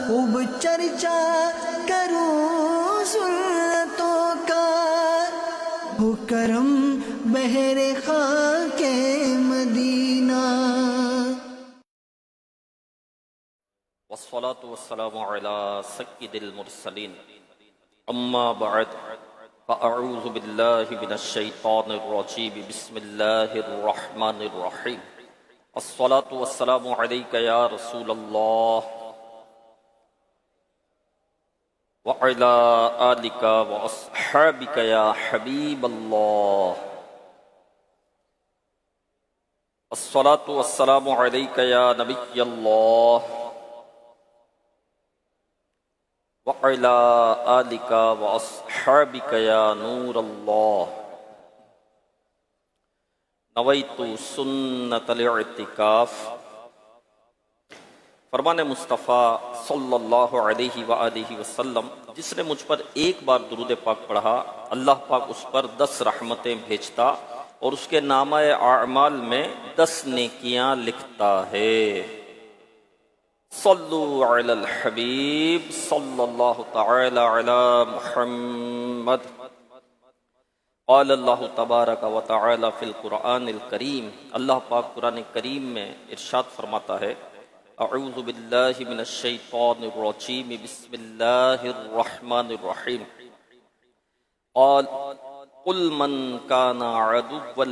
خوب چرچا کروں سنتوں کا، ہو کرم بہر خاک مدینہ۔ والصلاة والسلام على سيد المرسلين اما بعد فاعوذ بالله من الشيطان الرجيم بسم الله الرحمن الرحيم الصلاة والسلام عليك يا رسول الله وعلى آلك وأصحابك يا حبيب الله الصلاة والسلام عليك يا نبي الله وعلى آلك وأصحابك يا نور الله نويت سنة الاعتكاف۔ فرمان مصطفیٰ صلی اللہ علیہ وآلہ وسلم، جس نے مجھ پر ایک بار درود پاک پڑھا اللہ پاک اس پر 10 رحمتیں بھیجتا اور اس کے نامہ اعمال میں 10 نیکیاں لکھتا ہے۔ صلو علی الحبیب صلی اللہ تعالی علی محمد۔ قال اللہ تبارک و تعالی فی القرآن الکریم، اللہ پاک قرآن کریم میں ارشاد فرماتا ہے، اعوذ باللہ من الشیطان الرجیم بسم اللہ الرحمن الرحیم۔ قل من کان عدوا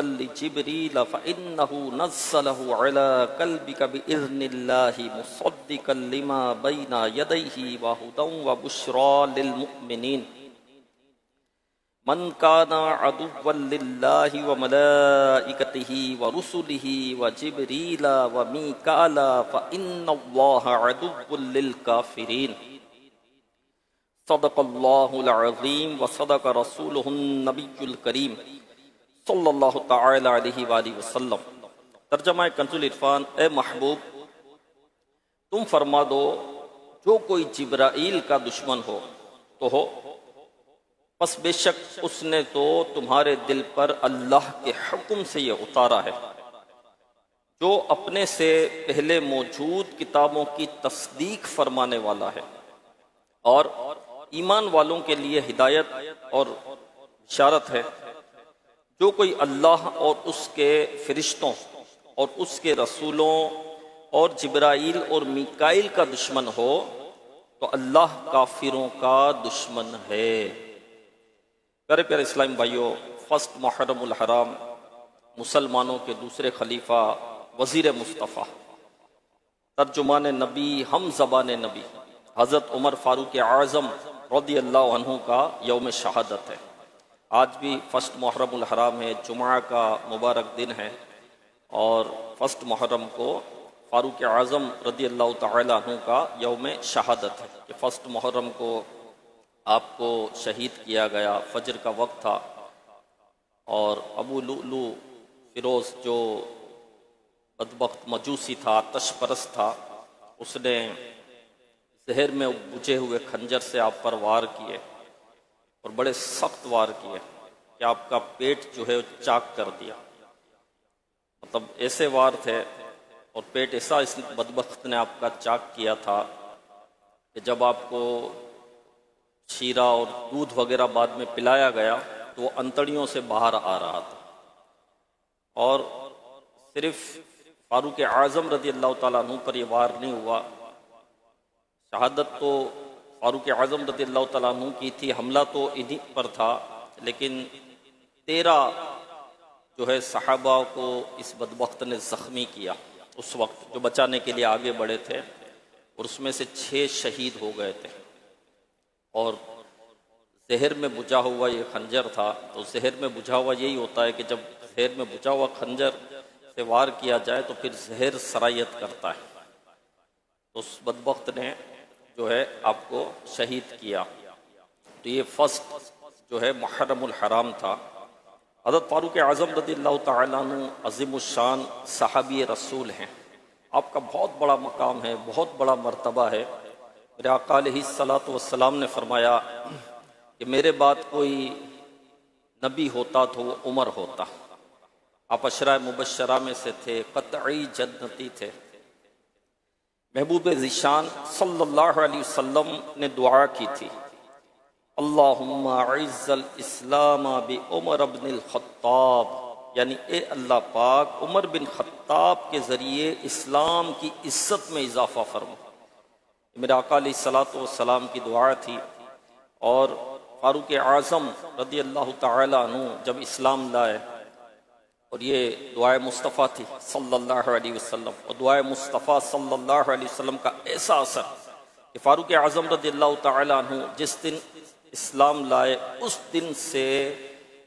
لجبریل فإنه نزله على قلبك بإذن الله مصدقا لما بين يديه وهدى وبشرى للمؤمنين۔ من كان عدوا لله وملائكته ورسله وجبريل وميكال فإن الله عدو للكافرين۔ صدق الله العظيم وصدق رسوله النبي الكريم صلی اللہ تعالی علیہ وآلہ وسلم۔ ترجمہ کنز العرفان، اے محبوب تم فرما دو جو کوئی جبرائیل کا دشمن ہو تو ہو، پس بے شک اس نے تو تمہارے دل پر اللہ کے حکم سے یہ اتارا ہے جو اپنے سے پہلے موجود کتابوں کی تصدیق فرمانے والا ہے، اور ایمان والوں کے لیے ہدایت اور بشارت ہے۔ جو کوئی اللہ اور اس کے فرشتوں اور اس کے رسولوں اور جبرائیل اور میکائیل کا دشمن ہو تو اللہ کافروں کا دشمن ہے۔ پیارے پیارے اسلامی بھائیوں، فرسٹ محرم الحرام مسلمانوں کے دوسرے خلیفہ وزیر مصطفیٰ ترجمان نبی ہم زبان نبی حضرت عمر فاروق اعظم رضی اللہ عنہ کا یوم شہادت ہے۔ آج بھی فرسٹ محرم الحرام ہے، جمعہ کا مبارک دن ہے، اور فرسٹ محرم کو فاروق اعظم رضی اللہ تعالی عنہ کا یوم شہادت ہے کہ فرسٹ محرم کو آپ کو شہید کیا گیا۔ فجر کا وقت تھا اور ابو لؤلؤ فیروز جو بدبخت مجوسی تھا، آتش پرست تھا، اس نے زہر میں بجھے ہوئے خنجر سے آپ پر وار کیے اور بڑے سخت وار کیے کہ آپ کا پیٹ جو ہے چاک کر دیا۔ مطلب ایسے وار تھے اور پیٹ ایسا اس بدبخت نے آپ کا چاک کیا تھا کہ جب آپ کو شیرہ اور دودھ وغیرہ بعد میں پلایا گیا تو وہ انتڑیوں سے باہر آ رہا تھا، اور صرف فاروق اعظم رضی اللہ تعالیٰ عنہ پر یہ وار نہیں ہوا، شہادت تو فاروق اعظم رضی اللہ تعالیٰ عنہ کی تھی، حملہ تو انہی پر تھا، لیکن 13 جو ہے صحابہ کو اس بدبخت نے زخمی کیا اس وقت، جو بچانے کے لیے آگے بڑھے تھے، اور اس میں سے 6 شہید ہو گئے تھے۔ اور زہر میں بجھا ہوا یہ خنجر تھا، تو زہر میں بجھا ہوا یہی ہوتا ہے کہ جب زہر میں بجھا ہوا خنجر سے وار کیا جائے تو پھر زہر سرایت کرتا ہے، تو اس بدبخت نے جو ہے آپ کو شہید کیا۔ تو یہ فرسٹ جو ہے محرم الحرام تھا۔ حضرت فاروق اعظم رضی اللہ تعالیٰ عنہ عظیم الشان صحابی رسول ہیں، آپ کا بہت بڑا مقام ہے، بہت بڑا مرتبہ ہے۔ میرے آقا علیہ الصلاۃ والسلام نے فرمایا کہ میرے بعد کوئی نبی ہوتا تو وہ عمر ہوتا۔ آپ عشرہ مبشرہ میں سے تھے، قطعی جنتی تھے، محبوب ذیشان صلی اللہ علیہ وسلم نے دعا کی تھی، اللہم اعز الاسلام بعمر بن الخطاب، یعنی اے اللہ پاک عمر بن خطاب کے ذریعے اسلام کی عزت میں اضافہ فرما۔ میرے آقا علیہ الصلوۃ والسلام کی دعا تھی، اور فاروق اعظم رضی اللہ تعالی عنہ جب اسلام لائے، اور یہ دعائے مصطفیٰ تھی صلی اللہ علیہ وسلم، اور دعائے مصطفیٰ صلی اللہ علیہ وسلم کا ایسا اثر کہ فاروق اعظم رضی اللہ تعالی عنہ جس دن اسلام لائے اس دن سے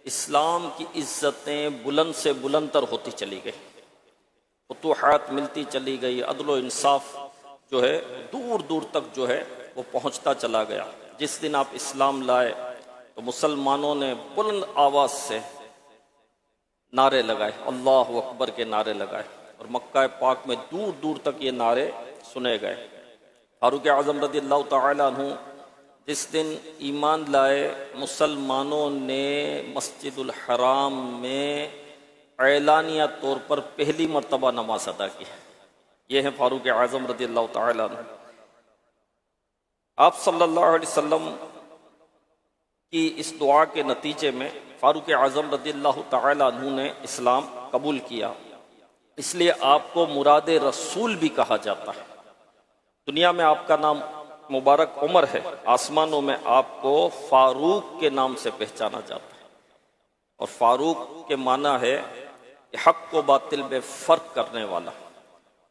اسلام کی عزتیں بلند سے بلند تر ہوتی چلی گئی، فتوحات ملتی چلی گئی، عدل و انصاف جو ہے دور دور تک جو ہے وہ پہنچتا چلا گیا۔ جس دن آپ اسلام لائے تو مسلمانوں نے بلند آواز سے نعرے لگائے، اللہ اکبر کے نعرے لگائے، اور مکہ پاک میں دور دور تک یہ نعرے سنے گئے۔ فاروق اعظم رضی اللہ تعالی عنہ جس دن ایمان لائے، مسلمانوں نے مسجد الحرام میں اعلانیہ طور پر پہلی مرتبہ نماز ادا کی۔ یہ ہے فاروق اعظم رضی اللہ تعالی عنہ۔ آپ صلی اللہ علیہ وسلم کی اس دعا کے نتیجے میں فاروق اعظم رضی اللہ تعالی عنہ نے اسلام قبول کیا، اس لیے آپ کو مراد رسول بھی کہا جاتا ہے۔ دنیا میں آپ کا نام مبارک عمر ہے، آسمانوں میں آپ کو فاروق کے نام سے پہچانا جاتا ہے، اور فاروق کے معنی ہے کہ حق و باطل میں فرق کرنے والا۔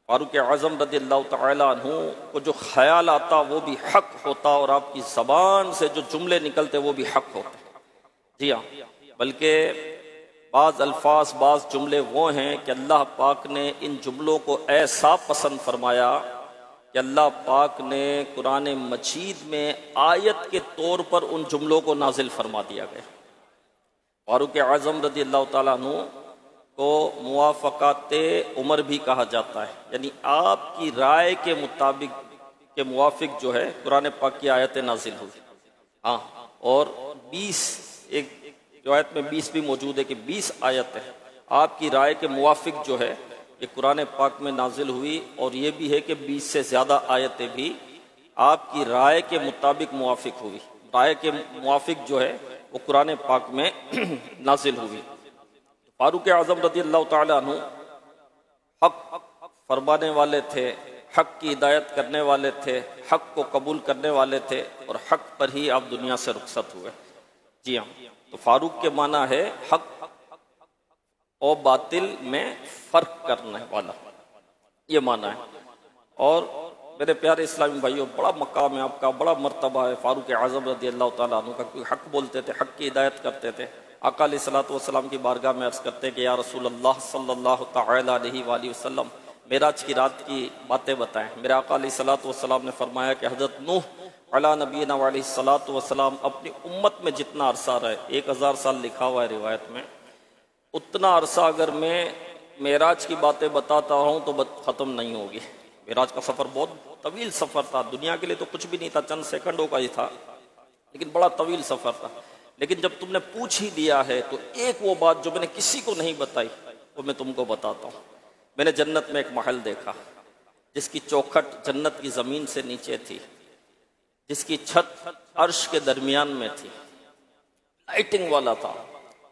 فاروق اعظم رضی اللہ تعالی عنہ کو جو خیال آتا وہ بھی حق ہوتا، اور آپ کی زبان سے جو جملے نکلتے وہ بھی حق ہوتے۔ جی ہاں، بلکہ بعض الفاظ بعض جملے وہ ہیں کہ اللہ پاک نے ان جملوں کو ایسا پسند فرمایا کہ اللہ پاک نے قرآن مجید میں آیت کے طور پر ان جملوں کو نازل فرما دیا گیا۔ فاروق اعظم رضی اللہ تعالیٰ عنہ کو موافقات عمر بھی کہا جاتا ہے، یعنی آپ کی رائے کے مطابق کے موافق جو ہے قرآن پاک کی آیتیں نازل ہوئی۔ ہاں، اور 20 ایک روایت میں 20 بھی موجود ہے کہ 20 آیتیں آپ کی رائے کے موافق جو ہے یہ قرآن پاک میں نازل ہوئی، اور یہ بھی ہے کہ 20 سے زیادہ آیتیں بھی آپ کی رائے کے مطابق موافق ہوئی، رائے کے موافق جو ہے وہ قرآن پاک میں نازل ہوئی۔ فاروق اعظم رضی اللہ تعالی عنہ حق فرمانے والے تھے، حق کی ہدایت کرنے والے تھے، حق کو قبول کرنے والے تھے، اور حق پر ہی آپ دنیا سے رخصت ہوئے۔ جی ہاں، تو فاروق کے معنی ہے حق اور باطل میں فرق کرنے والا، یہ معنی ہے۔ اور میرے پیارے اسلامی بھائیوں، بڑا مقام ہے آپ کا، بڑا مرتبہ ہے فاروق اعظم رضی اللہ تعالیٰ عنہ کا، کوئی حق بولتے تھے، حق کی ہدایت کرتے تھے۔ آقا علیہ الصلوۃ والسلام کی بارگاہ میں عرض کرتے کہ یا رسول اللہ صلی اللہ تعالی علیہ وآلہ وسلم معراج کی رات کی باتیں بتائیں۔ میرے آقا علیہ الصلوۃ والسلام نے فرمایا کہ حضرت نوح علی نبینا علیہ الصلوۃ والسلام اپنی امت میں جتنا عرصہ رہے، 1000 سال لکھا ہوا ہے روایت میں، اتنا عرصہ اگر میں معراج کی باتیں بتاتا ہوں تو ختم نہیں ہوگی۔ معراج کا سفر بہت طویل سفر تھا، دنیا کے لیے تو کچھ بھی نہیں تھا، چند سیکنڈوں کا ہی تھا، لیکن بڑا طویل سفر تھا۔ لیکن جب تم نے پوچھ ہی دیا ہے تو ایک وہ بات جو میں نے کسی کو نہیں بتائی وہ میں تم کو بتاتا ہوں۔ میں نے جنت میں ایک محل دیکھا جس کی چوکھٹ جنت کی زمین سے نیچے تھی، جس کی چھت عرش کے درمیان میں تھی، لائٹنگ والا تھا۔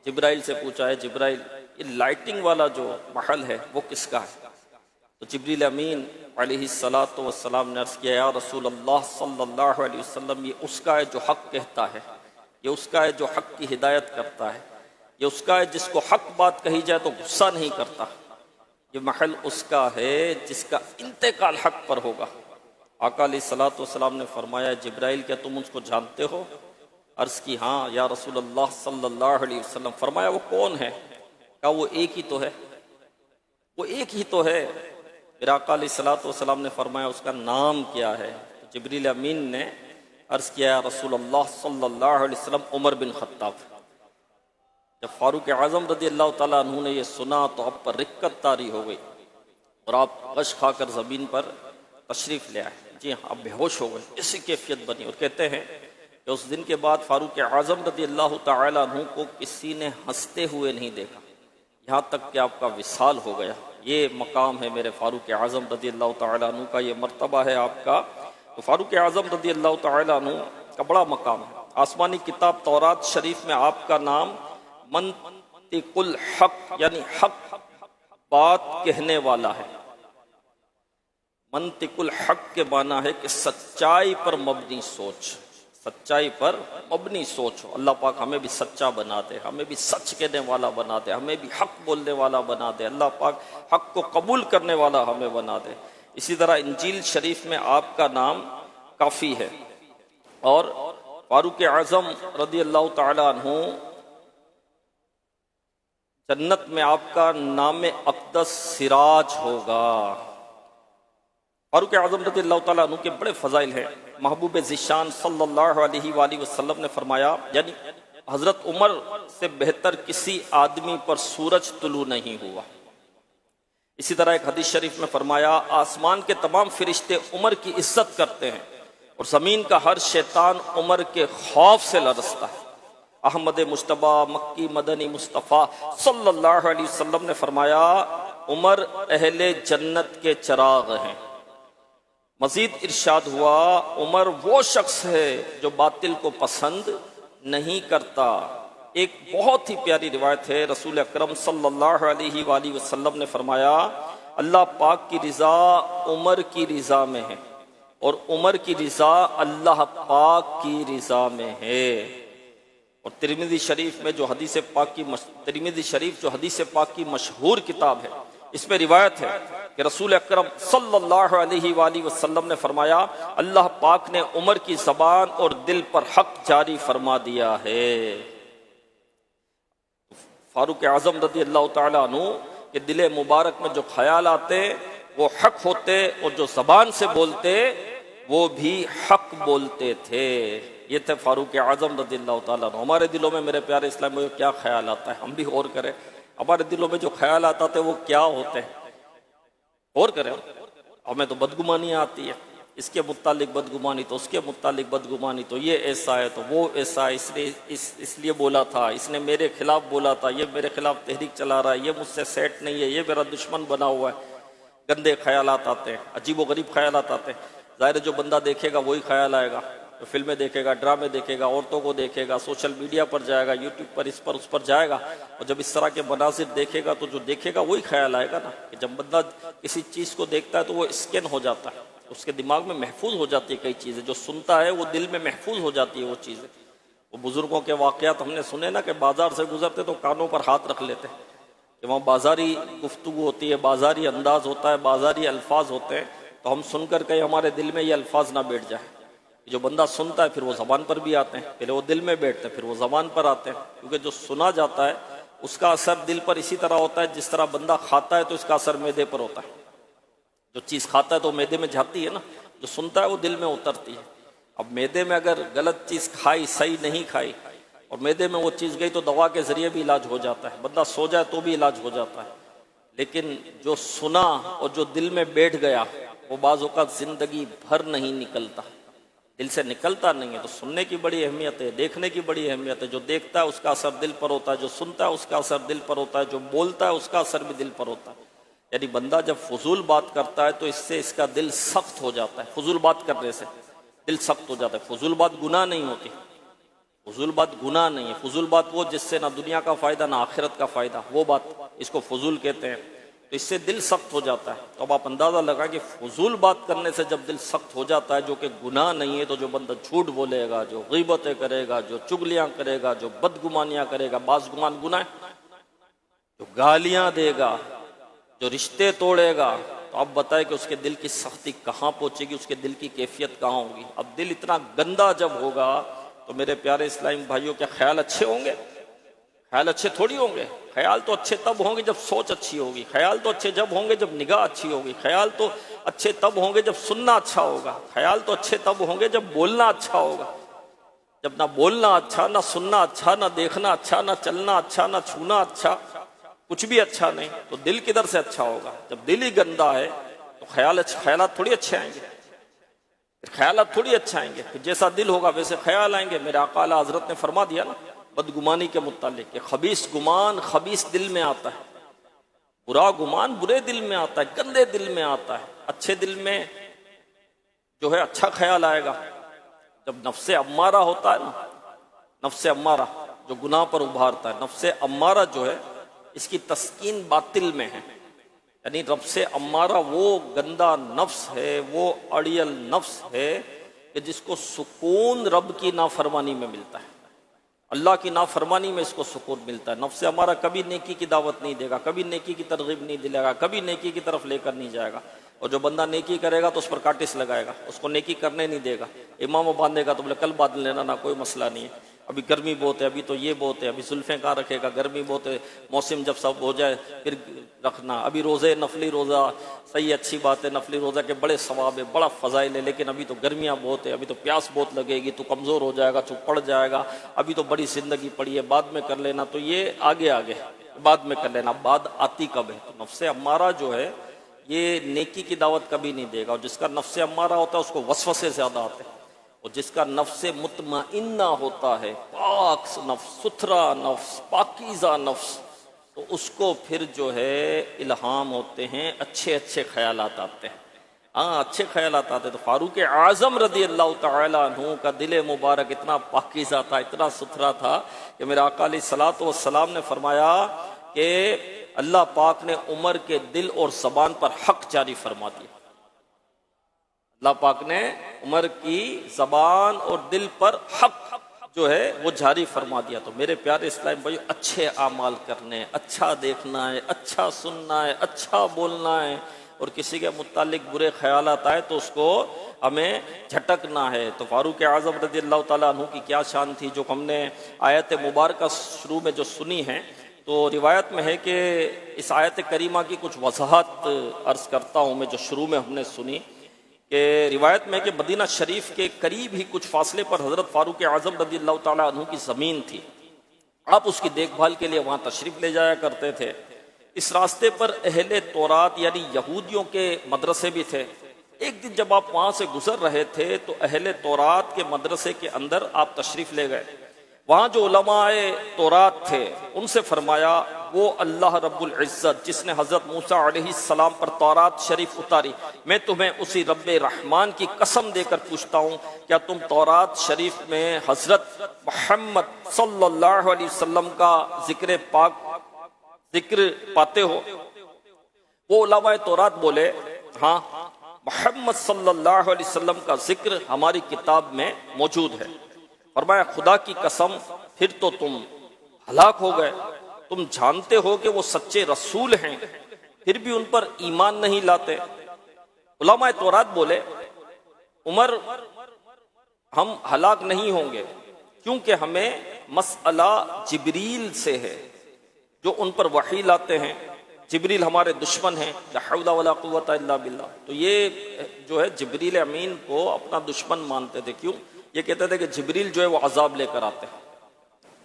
جبرائیل سے پوچھا ہے جبرائیل یہ لائٹنگ والا جو محل ہے وہ کس کا ہے؟ تو جبریل امین علیہ الصلوۃ والسلام نے عرض کیا یا رسول اللہ صلی اللہ علیہ وسلم یہ اس کا ہے جو حق کہتا ہے، یہ اس کا ہے جو حق کی ہدایت کرتا ہے، یہ اس کا ہے جس کو حق بات کہی جائے تو غصہ نہیں کرتا، یہ محل اس کا ہے جس کا انتقال حق پر ہوگا۔ آقا علیہ الصلوۃ والسلام نے فرمایا جبرائیل کیا تم اس کو جانتے ہو؟ عرض کی ہاں یا رسول اللہ صلی اللہ علیہ وسلم۔ فرمایا وہ کون ہے؟ کہا وہ ایک ہی تو ہے، وہ ایک ہی تو ہے۔ پھر آقا علیہ الصلوۃ والسلام نے فرمایا اس کا نام کیا ہے؟ جبریل امین نے عرض کیا یا رسول اللہ صلی اللہ علیہ وسلم عمر بن خطاب۔ جب فاروق اعظم رضی اللہ تعالیٰ عنہ نے یہ سنا تو آپ پر رکت طاری ہو گئی، اور آپ غش کھا کر زمین پر تشریف لے آئے۔ جی ہاں، آپ بے ہوش ہو گئے، اسی کیفیت بنی۔ اور کہتے ہیں کہ اس دن کے بعد فاروق اعظم رضی اللہ تعالیٰ عنہ کو کسی نے ہنستے ہوئے نہیں دیکھا، یہاں تک کہ آپ کا وصال ہو گیا۔ یہ مقام ہے میرے فاروق اعظم رضی اللہ تعالیٰ عنہ کا، یہ مرتبہ ہے آپ کا۔ تو فاروق اعظم رضی اللہ تعالیٰ عنہ کا بڑا مقام ہے۔ آسمانی کتاب تورات شریف میں آپ کا نام منطق الحق یعنی حق بات کہنے والا ہے۔ منطق الحق کے معنی ہے کہ سچائی پر مبنی سوچ، سچائی پر مبنی سوچ ہو۔ اللہ پاک ہمیں بھی سچا بنا دے، ہمیں بھی سچ کہنے والا بنا دے، ہمیں بھی حق بولنے والا بنا دے، اللہ پاک حق کو قبول کرنے والا ہمیں بنا دے۔ اسی طرح انجیل شریف میں آپ کا نام کافی ہے، اور فاروق اعظم رضی اللہ تعالیٰ عنہ جنت میں آپ کا نام اقدس سراج ہوگا۔ فاروق اعظم رضی اللہ تعالیٰ عنہ کے بڑے فضائل ہیں۔ محبوب ذیشان صلی اللہ علیہ وآلہ وسلم نے فرمایا، یعنی حضرت عمر سے بہتر کسی آدمی پر سورج طلوع نہیں ہوا۔ اسی طرح ایک حدیث شریف میں فرمایا، آسمان کے تمام فرشتے عمر کی عزت کرتے ہیں اور زمین کا ہر شیطان عمر کے خوف سے لرزتا ہے۔ احمد مجتبیٰ مکی مدنی مصطفیٰ صلی اللہ علیہ وسلم نے فرمایا، عمر اہل جنت کے چراغ ہیں۔ مزید ارشاد ہوا، عمر وہ شخص ہے جو باطل کو پسند نہیں کرتا۔ ایک بہت ہی پیاری روایت ہے، رسول اکرم صلی اللہ علیہ وآلہ وسلم نے فرمایا، اللہ پاک کی رضا عمر کی رضا میں ہے اور عمر کی رضا اللہ پاک کی رضا میں ہے۔ اور ترمذی شریف میں جو حدیث پاک کی مشہور کتاب ہے، اس میں روایت ہے کہ رسول اکرم صلی اللہ علیہ وآلہ وسلم نے فرمایا، اللہ پاک نے عمر کی زبان اور دل پر حق جاری فرما دیا ہے۔ فاروق اعظم رضی اللہ تعالیٰ عنہ کے دل مبارک میں جو خیال آتے وہ حق ہوتے، اور جو زبان سے بولتے وہ بھی حق بولتے تھے۔ یہ تھے فاروق اعظم رضی اللہ تعالیٰ عنہ۔ ہمارے دلوں میں میرے پیارے اسلام میں کیا خیال آتا ہے، ہم بھی غور کریں۔ ہمارے دلوں میں جو خیال آتا تھے وہ کیا ہوتے ہیں، غور کریں۔ ہمیں تو بدگمانی آتی ہے، اس کے متعلق بدگمانی، تو اس کے متعلق بدگمانی، تو یہ ایسا ہے تو وہ ایسا ہے، اس نے اس لیے بولا تھا، اس نے میرے خلاف بولا تھا، یہ میرے خلاف تحریک چلا رہا ہے، یہ مجھ سے سیٹ نہیں ہے، یہ میرا دشمن بنا ہوا ہے۔ گندے خیالات آتے ہیں، عجیب و غریب خیالات آتے ہیں۔ ظاہر ہے جو بندہ دیکھے گا وہی خیال آئے گا، فلمیں دیکھے گا، ڈرامے دیکھے گا، عورتوں کو دیکھے گا، سوشل میڈیا پر جائے گا، یوٹیوب پر اس پر جائے گا، اور جب اس طرح کے مناظر دیکھے گا تو جو دیکھے گا وہی خیال آئے گا نا۔ کہ جب بندہ کسی چیز کو دیکھتا ہے تو وہ اسکین ہو جاتا ہے، اس کے دماغ میں محفوظ ہو جاتی ہے کئی چیزیں، جو سنتا ہے وہ دل میں محفوظ ہو جاتی ہے وہ چیزیں۔ وہ بزرگوں کے واقعات ہم نے سنے نا کہ بازار سے گزرتے تو کانوں پر ہاتھ رکھ لیتے ہیں، کہ وہاں بازاری گفتگو ہوتی ہے، بازاری انداز ہوتا ہے، بازاری الفاظ ہوتے ہیں، تو ہم سن کر کہیں ہمارے دل میں یہ الفاظ نہ بیٹھ جائے۔ جو بندہ سنتا ہے پھر وہ زبان پر بھی آتے ہیں، پہلے وہ دل میں بیٹھتے ہیں پھر وہ زبان پر آتے ہیں، کیونکہ جو سنا جاتا ہے اس کا اثر دل پر اسی طرح ہوتا ہے جس طرح بندہ کھاتا ہے تو اس کا اثر معدے پر ہوتا ہے۔ جو چیز کھاتا ہے تو معدے میں جاتی ہے نا، جو سنتا ہے وہ دل میں اترتی ہے۔ اب معدے میں اگر غلط چیز کھائی، صحیح نہیں کھائی، اور معدے میں وہ چیز گئی تو دوا کے ذریعے بھی علاج ہو جاتا ہے، بندہ سو جائے تو بھی علاج ہو جاتا ہے۔ لیکن جو سنا اور جو دل میں بیٹھ گیا وہ بعض اوقات زندگی بھر نہیں نکلتا، دل سے نکلتا نہیں ہے۔ تو سننے کی بڑی اہمیت ہے، دیکھنے کی بڑی اہمیت ہے۔ جو دیکھتا ہے اس کا اثر دل پر ہوتا ہے، جو سنتا ہے اس کا اثر دل پر ہوتا ہے، جو بولتا ہے اس کا اثر بھی دل پر ہوتا ہے۔ یعنی بندہ جب فضول بات کرتا ہے تو اس سے اس کا دل سخت ہو جاتا ہے، فضول بات کرنے سے دل سخت ہو جاتا ہے۔ فضول بات گناہ نہیں ہوتی، فضول بات گناہ نہیں ہے، فضول بات وہ جس سے نہ دنیا کا فائدہ نہ آخرت کا فائدہ، وہ بات اس کو فضول کہتے ہیں۔ تو اس سے دل سخت ہو جاتا ہے۔ تو اب آپ اندازہ لگا کہ فضول بات کرنے سے جب دل سخت ہو جاتا ہے جو کہ گناہ نہیں ہے، تو جو بندہ جھوٹ بولے گا، جو غیبتیں کرے گا، جو چگلیاں کرے گا، جو بدگمانیاں کرے گا، بعض گمان گناہ ہے، جو گالیاں دے گا، جو رشتے توڑے گا، تو اب بتائے کہ اس کے دل کی سختی کہاں پہنچے گی، اس کے دل کی کیفیت کہاں ہوگی۔ اب دل اتنا گندا جب ہوگا تو میرے پیارے اسلامی بھائیوں، کیا خیال اچھے ہوں گے؟ خیال اچھے تھوڑی ہوں گے۔ خیال تو اچھے تب ہوں گے جب سوچ اچھی ہوگی، خیال تو اچھے جب ہوں گے جب نگاہ اچھی ہوگی، خیال تو اچھے تب ہوں گے جب سننا اچھا ہوگا، خیال تو اچھے تب ہوں گے جب بولنا اچھا ہوگا۔ جب نہ بولنا اچھا، نہ سننا اچھا، نہ دیکھنا اچھا، نہ چلنا اچھا، نہ چھونا اچھا، کچھ بھی اچھا نہیں، تو دل کدھر سے اچھا ہوگا؟ جب دل ہی گندا ہے تو خیالات تھوڑی اچھے آئیں گے، خیالات تھوڑی اچھا آئیں گے۔ پھر جیسا دل ہوگا ویسے خیال آئیں گے۔ میرے آقا اعلیٰ حضرت نے فرما دیا نا بدگمانی کے متعلق کہ خبیث گمان خبیث دل میں آتا ہے، برا گمان برے دل میں آتا ہے، گندے دل میں آتا ہے، اچھے دل میں جو ہے اچھا خیال آئے گا۔ جب نفس امارہ ہوتا ہے نا، نفس امارہ جو گناہ پر ابھارتا ہے، نفس امارہ جو ہے اس کی تسکین باطل میں ہے، یعنی نفس امارہ وہ گندا نفس ہے، وہ اڑیل نفس ہے کہ جس کو سکون رب کی نافرمانی میں ملتا ہے، اللہ کی نافرمانی میں اس کو سکون ملتا ہے۔ نفس ہمارا کبھی نیکی کی دعوت نہیں دے گا، کبھی نیکی کی ترغیب نہیں دلے گا، کبھی نیکی کی طرف لے کر نہیں جائے گا، اور جو بندہ نیکی کرے گا تو اس پر کاٹس لگائے گا، اس کو نیکی کرنے نہیں دے گا۔ امام باندھے گا تو بولے کل باندھ لینا نا، کوئی مسئلہ نہیں ہے، ابھی گرمی بہت ہے، ابھی تو یہ بہت ہے، ابھی زلفیں کہاں رکھے گا، گرمی بہت ہے، موسم جب سب ہو جائے پھر رکھنا۔ ابھی روزے نفلی روزہ صحیح اچھی بات ہے، نفلی روزہ کے بڑے ثواب ہے، بڑا فضائل ہے، لیکن ابھی تو گرمیاں بہت ہے، ابھی تو پیاس بہت لگے گی، تو کمزور ہو جائے گا، تو پڑ جائے گا، ابھی تو بڑی زندگی پڑی ہے، بعد میں کر لینا۔ تو یہ آگے آگے بعد میں کر لینا، بعد آتی کب ہے؟ تو نفس امارہ جو ہے یہ نیکی کی دعوت کبھی نہیں دے گا، اور جس کا نفس امارہ ہوتا ہے اس کو وسوسے زیادہ آتے ہیں، اور جس کا نفس مطمئنہ ہوتا ہے، پاک نفس، ستھرا نفس، پاکیزہ نفس، تو اس کو پھر جو ہے الہام ہوتے ہیں، اچھے اچھے خیالات آتے ہیں، ہاں اچھے خیالات آتے ہیں۔ تو فاروق اعظم رضی اللہ تعالیٰ عنہ کا دل مبارک اتنا پاکیزہ تھا، اتنا ستھرا تھا کہ میرے آقا علیہ الصلوۃ والسلام نے فرمایا کہ اللہ پاک نے عمر کے دل اور زبان پر حق جاری فرما دیا۔ اللہ پاک نے عمر کی زبان اور دل پر حق جو ہے وہ جاری فرما دیا۔ تو میرے پیارے اسلام بھائی، اچھے اعمال کرنے، اچھا دیکھنا ہے، اچھا سننا ہے، اچھا بولنا ہے، اور کسی کے متعلق برے خیالات آئے تو اس کو ہمیں جھٹکنا ہے۔ تو فاروق اعظم رضی اللہ تعالیٰ عنہ کی کیا شان تھی، جو ہم نے آیت مبارکہ شروع میں جو سنی ہے، تو روایت میں ہے کہ اس آیت کریمہ کی کچھ وضاحت عرض کرتا ہوں میں، جو شروع میں ہم نے سنی، کہ روایت میں کہ مدینہ شریف کے قریب ہی کچھ فاصلے پر حضرت فاروق اعظم رضی اللہ تعالیٰ عنہ کی زمین تھی، آپ اس کی دیکھ بھال کے لیے وہاں تشریف لے جایا کرتے تھے۔ اس راستے پر اہل تورات یعنی یہودیوں کے مدرسے بھی تھے۔ ایک دن جب آپ وہاں سے گزر رہے تھے تو اہل تورات کے مدرسے کے اندر آپ تشریف لے گئے۔ وہاں جو علماء تورات تھے ان سے فرمایا، وہ اللہ رب العزت جس نے حضرت موسیٰ علیہ السلام پر تورات شریف اتاری، میں تمہیں اسی رب رحمان کی قسم دے کر پوچھتا ہوں، کیا تم تورات شریف میں حضرت محمد صلی اللہ علیہ وسلم کا ذکر پاتے ہو؟ وہ علماء تورات بولے، ہاں محمد صلی اللہ علیہ وسلم کا ذکر ہماری کتاب میں موجود ہے۔ فرمایا، خدا کی قسم، پھر تو تم ہلاک ہو گئے، تم جانتے ہو کہ وہ سچے رسول ہیں، پھر بھی ان پر ایمان نہیں لاتے۔ علماء تورات بولے، عمر ہم ہلاک نہیں ہوں گے، کیونکہ ہمیں مسئلہ جبریل سے ہے جو ان پر وحی لاتے ہیں۔ جبریل ہمارے دشمن ہیں، لا حول ولا قوت الا باللہ۔ تو یہ جو ہے جبریل امین کو اپنا دشمن مانتے تھے۔ کیوں؟ یہ کہتے تھے کہ جبریل جو ہے وہ عذاب لے کر آتے ہیں،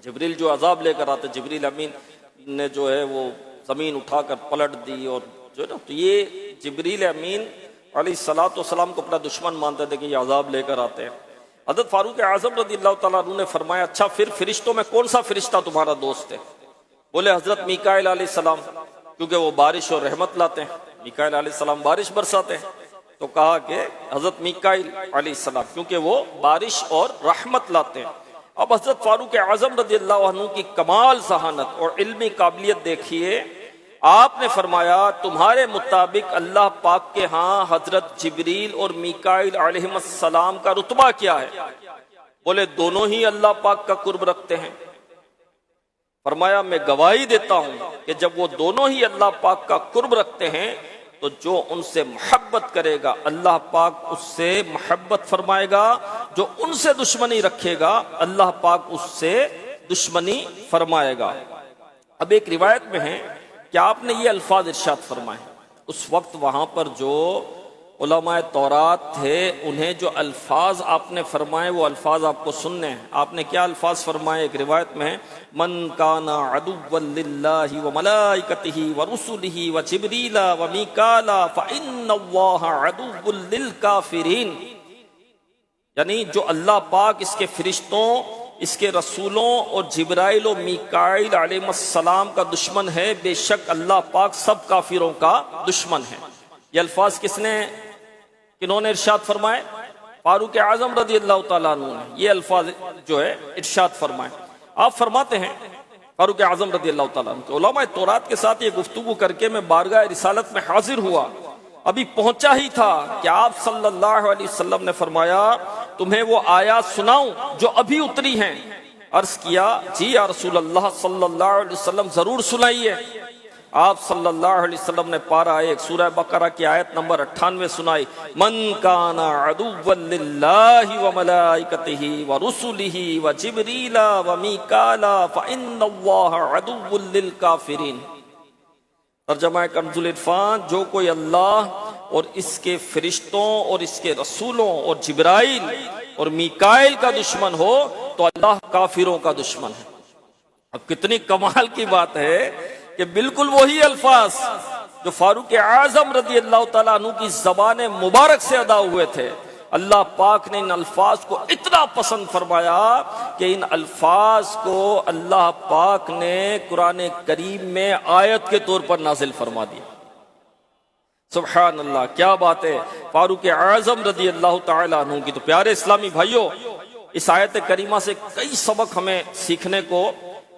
جبریل جو عذاب لے کر آتے، جبریل امین نے جو ہے وہ زمین اٹھا کر پلٹ دی، اور جو ہے نا، تو یہ جبریل امین علیہ الصلوۃ والسلام کو اپنا دشمن مانتے تھے کہ یہ عذاب لے کر آتے ہیں۔ حضرت فاروق اعظم رضی اللہ تعالیٰ عنہ نے فرمایا، اچھا پھر فرشتوں میں کون سا فرشتہ تمہارا دوست ہے؟ بولے حضرت میکائیل علیہ السلام، کیونکہ وہ بارش اور رحمت لاتے ہیں، میکائیل علیہ السلام بارش برساتے ہیں۔ تو کہا کہ حضرت میکائیل علیہ السلام، کیونکہ وہ بارش اور رحمت لاتے ہیں۔ اب حضرت فاروق اعظم رضی اللہ عنہ کی کمال ذہانت اور علمی قابلیت دیکھیے، آپ نے فرمایا، تمہارے مطابق اللہ پاک کے ہاں حضرت جبریل اور میکائیل علیہ السلام کا رتبہ کیا ہے؟ بولے دونوں ہی اللہ پاک کا قرب رکھتے ہیں۔ فرمایا، میں گواہی دیتا ہوں کہ جب وہ دونوں ہی اللہ پاک کا قرب رکھتے ہیں تو جو ان سے محبت کرے گا اللہ پاک اس سے محبت فرمائے گا، جو ان سے دشمنی رکھے گا اللہ پاک اس سے دشمنی فرمائے گا۔ اب ایک روایت میں ہے کہ آپ نے یہ الفاظ ارشاد فرمائے، اس وقت وہاں پر جو علماء تورات تھے انہیں جو الفاظ آپ نے فرمائے وہ الفاظ آپ کو سننے ہیں۔ آپ نے کیا الفاظ فرمائے؟ ایک روایت میں ہے، من کان عدوا للہ وملائکتہ ورسلہ وجبریل ومیکال فإن اللہ عدو للکافرین، یعنی جو اللہ پاک، اس کے فرشتوں اس کے رسولوں اور جبرائیل و میکائیل علیہ السلام کا دشمن ہے، بے شک اللہ پاک سب کافروں کا دشمن ہے۔ یہ الفاظ کنہوں نے ارشاد فرمائے؟ فاروق اعظم رضی اللہ تعالیٰ عنہ نے یہ الفاظ جو ہے ارشاد فرمائے۔ آپ فرماتے ہیں فاروق اعظم رضی اللہ تعالیٰ عنہ کہ علماء تورات کے ساتھ یہ گفتگو کر کے میں بارگاہ رسالت میں حاضر ہوا، ابھی پہنچا ہی تھا کہ آپ صلی اللہ علیہ وسلم نے فرمایا تمہیں وہ آیات سناؤں جو ابھی اتری ہیں؟ عرض کیا جی یا رسول اللہ صلی اللہ علیہ وسلم ضرور سنائیے۔ آپ صلی اللہ علیہ وسلم نے پارہ ایک سورہ بقرہ کی آیت نمبر 98 سنائی، من کان عدوا للہ وملائکتہ ورسلہ وجبریل ومیکال فإن اللہ عدو للکافرین۔ ترجمہ کنز العرفان، جو کوئی اللہ اور اس کے فرشتوں اور اس کے رسولوں اور جبرائیل اور میکائیل کا دشمن ہو تو اللہ کافروں کا دشمن ہے۔ اب کتنی کمال کی بات ہے کہ بالکل وہی الفاظ جو فاروق اعظم رضی اللہ تعالیٰ عنہ کی زبان مبارک سے ادا ہوئے تھے، اللہ پاک نے ان الفاظ کو اتنا پسند فرمایا کہ ان الفاظ کو اللہ پاک نے قرآن کریم میں آیت کے طور پر نازل فرما دیا۔ سبحان اللہ، کیا بات ہے! فاروق اعظم رضی اللہ تعالیٰ عنہ کی۔ تو پیارے اسلامی بھائیوں، اس آیت کریمہ سے کئی سبق ہمیں سیکھنے کو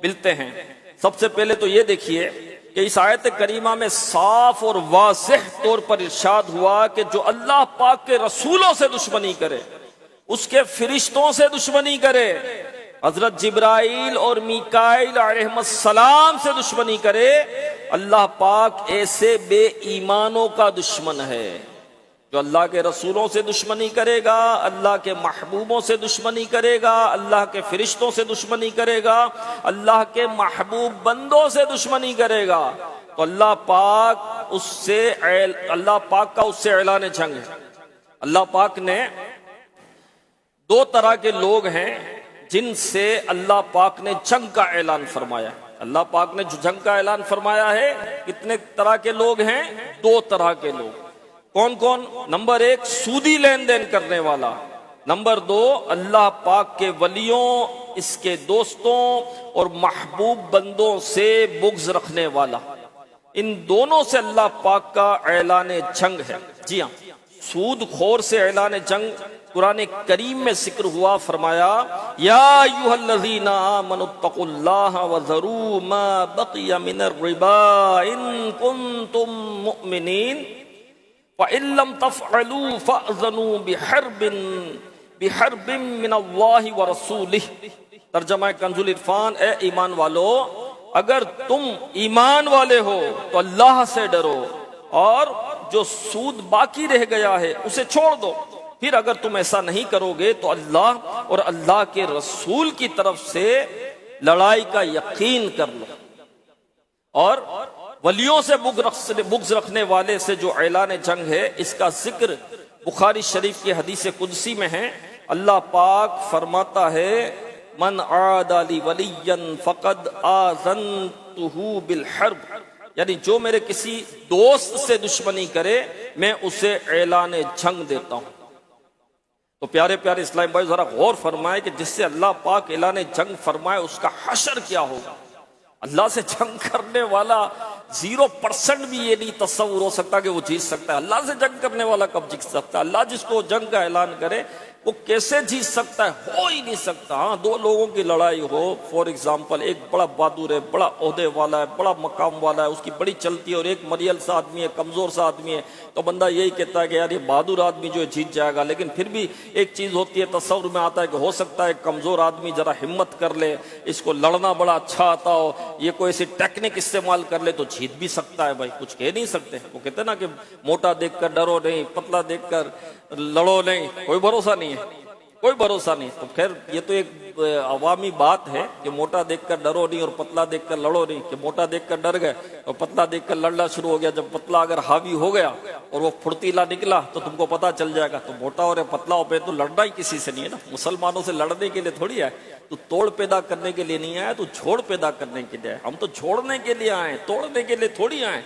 ملتے ہیں۔ سب سے پہلے تو یہ دیکھیے کہ اس آیت کریمہ میں صاف اور واضح طور پر ارشاد ہوا کہ جو اللہ پاک کے رسولوں سے دشمنی کرے، اس کے فرشتوں سے دشمنی کرے، حضرت جبرائیل اور میکائیل علیہ السلام سے دشمنی کرے، اللہ پاک ایسے بے ایمانوں کا دشمن ہے۔ جو اللہ کے رسولوں سے دشمنی کرے گا، اللہ کے محبوبوں سے دشمنی کرے گا، اللہ کے فرشتوں سے دشمنی کرے گا، اللہ کے محبوب بندوں سے دشمنی کرے گا، تو اللہ پاک کا اس سے اعلان جنگ ہے۔ اللہ پاک نے دو طرح کے لوگ ہیں جن سے اللہ پاک نے جنگ کا اعلان فرمایا ہے۔ اللہ پاک نے جو جنگ کا اعلان فرمایا ہے، کتنے طرح کے لوگ ہیں؟ دو طرح کے لوگ۔ کون کون؟ نمبر ایک، سودی لین دین کرنے والا۔ نمبر دو، اللہ پاک کے ولیوں، اس کے دوستوں اور محبوب بندوں سے بغض رکھنے والا۔ ان دونوں سے اللہ پاک کا اعلان جنگ ہے۔ جی ہاں، سود خور سے اعلان جنگ قرآن کریم میں ذکر ہوا، فرمایا یا ایھا الذین آمنوا اتقوا اللہ وذروا ما بقی من الربا ان کنتم مؤمنین وَإِن لَّمْ تَفْعَلُوا فَأْذَنُوا بِحَرْبٍ مِّنَ اللَّهِ وَرَسُولِهِ۔ ترجمہ کنز العرفان، اے ایمان والو، اگر تم ایمان والے ہو تو اللہ سے ڈرو اور جو سود باقی رہ گیا ہے اسے چھوڑ دو۔ پھر اگر تم ایسا نہیں کرو گے تو اللہ اور اللہ کے رسول کی طرف سے لڑائی کا یقین کر لو۔ اور ولیوں سے بغض رکھنے والے سے جو اعلان جنگ ہے، اس کا ذکر بخاری شریف کی حدیث قدسی میں ہے۔ اللہ پاک فرماتا ہے من عادى لي وليا فقد آذنته بالحرب، یعنی جو میرے کسی دوست سے دشمنی کرے میں اسے اعلان جنگ دیتا ہوں۔ تو پیارے پیارے اسلام بھائی، ذرا غور فرمائے کہ جس سے اللہ پاک اعلان جنگ فرمائے اس کا حشر کیا ہوگا۔ اللہ سے جنگ کرنے والا 0% بھی یہ نہیں تصور ہو سکتا کہ وہ جیت سکتا ہے۔ اللہ سے جنگ کرنے والا کب جیت سکتا ہے؟ اللہ جس کو جنگ کا اعلان کرے وہ کیسے جیت سکتا ہے؟ ہو ہی نہیں سکتا۔ ہاں، دو لوگوں کی لڑائی ہو، فور ایگزامپل، ایک بڑا بہادر ہے، بڑا عہدے والا ہے، بڑا مقام والا ہے، اس کی بڑی چلتی ہے، اور ایک مریل سا آدمی ہے، کمزور سا آدمی ہے، تو بندہ یہی کہتا ہے کہ یار یہ بہادر آدمی جو ہے جیت جائے گا۔ لیکن پھر بھی ایک چیز ہوتی ہے، تصور میں آتا ہے کہ ہو سکتا ہے کمزور آدمی ذرا ہمت کر لے، اس کو لڑنا بڑا اچھا آتا ہو، یہ کوئی ایسی ٹیکنک استعمال کر لے تو جیت بھی سکتا ہے۔ بھائی کچھ کہہ نہیں سکتے۔ وہ کہتے ہیں نا کہ موٹا دیکھ کر ڈرو نہیں، پتلا دیکھ کر لڑو نہیں، کوئی بھروسہ نہیں ہے، کوئی بھروسہ نہیں۔ تو خیر یہ تو ایک عوامی بات ہے کہ موٹا دیکھ کر ڈرو نہیں اور پتلا دیکھ کر لڑو نہیں، کہ موٹا دیکھ کر ڈر گئے اور پتلا دیکھ کر لڑنا شروع ہو گیا۔ جب پتلا اگر حاوی ہو گیا اور وہ پھرتیلا نکلا تو تم کو پتا چل جائے گا۔ تو موٹا اور پتلا ہو پہ تو لڑنا ہی کسی سے نہیں ہے نا، مسلمانوں سے لڑنے کے لیے تھوڑی ہے۔ تو توڑ پیدا کرنے کے لیے نہیں آیا، تو جھوڑ پیدا کرنے کے لیے آئے۔ ہم تو چھوڑنے کے لیے آئے، توڑنے کے لیے تھوڑی آئے۔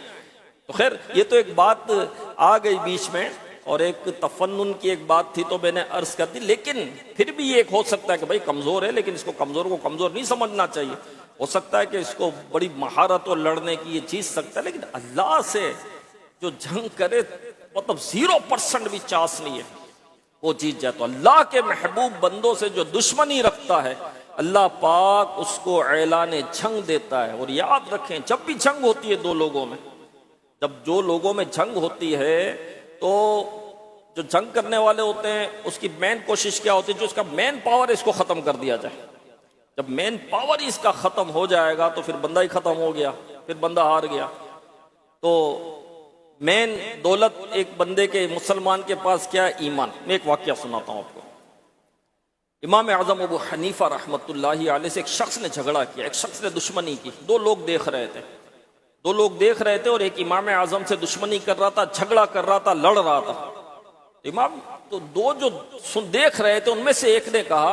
تو خیر یہ تو ایک بات آ گئی بیچ میں اور ایک تفنن کی ایک بات تھی تو میں نے عرض کر دی، لیکن پھر بھی یہ ایک ہو سکتا ہے کہ بھائی کمزور ہے، لیکن اس کو کمزور نہیں سمجھنا چاہیے۔ ہو سکتا ہے کہ اس کو بڑی مہارت اور لڑنے کی یہ چیز سکتا ہے، لیکن اللہ سے جو جنگ کرے مطلب 0% بھی چانس نہیں ہے وہ جیت جائے۔ تو اللہ کے محبوب بندوں سے جو دشمنی رکھتا ہے اللہ پاک اس کو اعلان جنگ دیتا ہے۔ اور یاد رکھیں جب بھی جنگ ہوتی ہے دو لوگوں میں، جب جو لوگوں میں جنگ ہوتی ہے تو جو جنگ کرنے والے ہوتے ہیں اس کی مین کوشش کیا ہوتی ہے، جو اس کا مین پاور ہے اس کو ختم کر دیا جائے۔ جب مین پاور ہی اس کا ختم ہو جائے گا تو پھر بندہ ہی ختم ہو گیا، پھر بندہ ہار گیا۔ تو مین دولت ایک بندے کے مسلمان کے پاس کیا ہے؟ ایمان۔ میں ایک واقعہ سناتا ہوں آپ کو۔ امام اعظم ابو حنیفہ رحمۃ اللہ علیہ سے ایک شخص نے جھگڑا کیا، ایک شخص نے دشمنی کی، دو لوگ دیکھ رہے تھے اور ایک امام اعظم سے دشمنی کر رہا تھا، جھگڑا کر رہا تھا، لڑ رہا تھا۔ امام تو دو جو دیکھ رہے تھے ان میں سے ایک نے کہا